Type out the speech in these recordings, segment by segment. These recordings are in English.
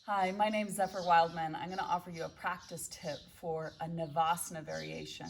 Hi, my name is Zephyr Wildman. I'm going to offer you a practice tip for a Navasana variation.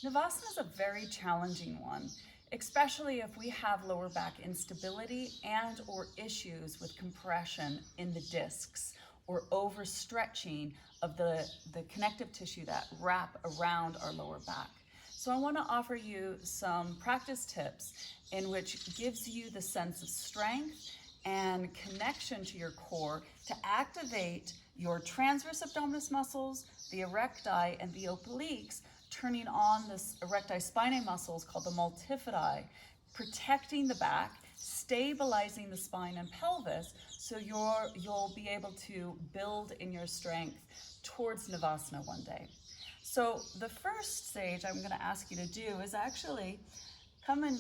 Navasana is a very challenging one, especially if we have lower back instability and or issues with compression in the discs or overstretching of the connective tissue that wrap around our lower back. So I want to offer you some practice tips in which gives you the sense of strength and connection to your core to activate your transverse abdominis muscles, the erecti and the obliques, turning on this erecti spinae muscles called the multifidi, protecting the back, stabilizing the spine and pelvis, so you'll be able to build in your strength towards Navasana one day. So the first stage I'm going to ask you to do is actually come and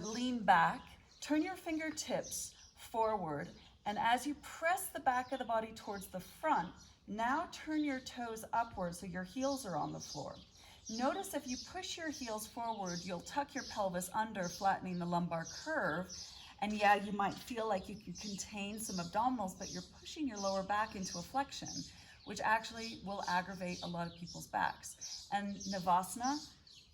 lean back, turn your fingertips forward, and as you press the back of the body towards the front, now turn your toes upward so your heels are on the floor. Notice if you push your heels forward, you'll tuck your pelvis under, flattening the lumbar curve. And yeah, you might feel like you can contain some abdominals, but you're pushing your lower back into a flexion, which actually will aggravate a lot of people's backs. And Navasana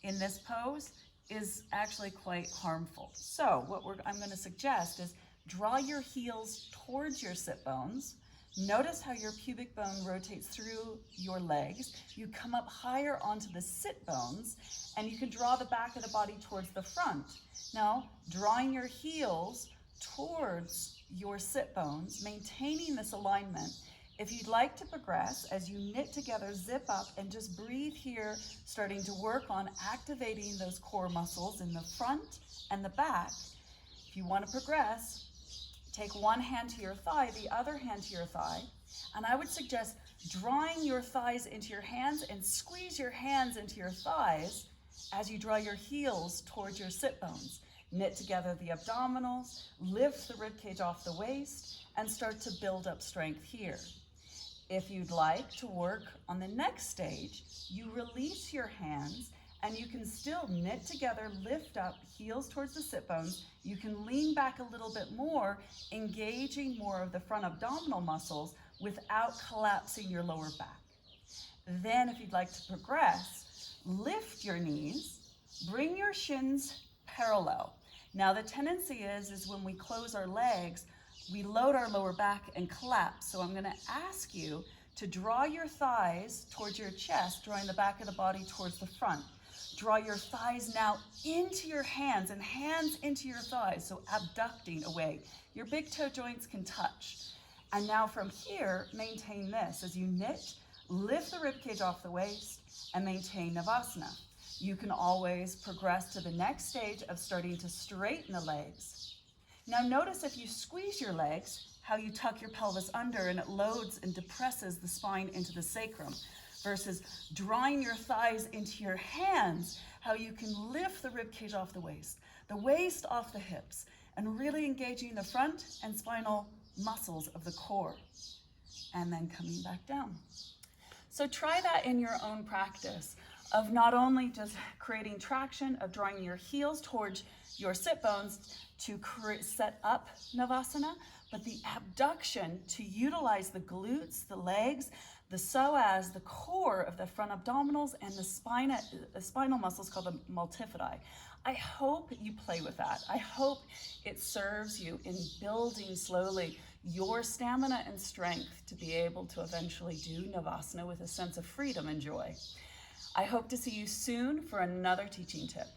in this pose is actually quite harmful. So what I'm going to suggest is draw your heels towards your sit bones. Notice how your pubic bone rotates through your legs. You come up higher onto the sit bones, and you can draw the back of the body towards the front. Now, drawing your heels towards your sit bones, maintaining this alignment. If you'd like to progress, as you knit together, zip up and just breathe here, starting to work on activating those core muscles in the front and the back. If you want to progress, take one hand to your thigh, the other hand to your thigh, and I would suggest drawing your thighs into your hands and squeeze your hands into your thighs as you draw your heels towards your sit bones. Knit together the abdominals, lift the rib cage off the waist, and start to build up strength here. If you'd like to work on the next stage, you release your hands and you can still knit together, lift up, heels towards the sit bones. You can lean back a little bit more, engaging more of the front abdominal muscles without collapsing your lower back. Then if you'd like to progress, lift your knees, bring your shins parallel. Now the tendency is when we close our legs, we load our lower back and collapse. So I'm gonna ask you to draw your thighs towards your chest, drawing the back of the body towards the front. Draw your thighs now into your hands and hands into your thighs, so abducting away. Your big toe joints can touch. And now from here, maintain this. As you knit, lift the ribcage off the waist and maintain Navasana. You can always progress to the next stage of starting to straighten the legs. Now notice if you squeeze your legs, how you tuck your pelvis under and it loads and depresses the spine into the sacrum, versus drawing your thighs into your hands, how you can lift the ribcage off the waist off the hips, and really engaging the front and spinal muscles of the core, and then coming back down. So try that in your own practice of not only just creating traction, of drawing your heels towards your sit bones to set up Navasana, but the abduction to utilize the glutes, the legs, the psoas, the core of the front abdominals, and the spinal muscles called the multifidi. I hope you play with that. I hope it serves you in building slowly your stamina and strength to be able to eventually do Navasana with a sense of freedom and joy. I hope to see you soon for another teaching tip.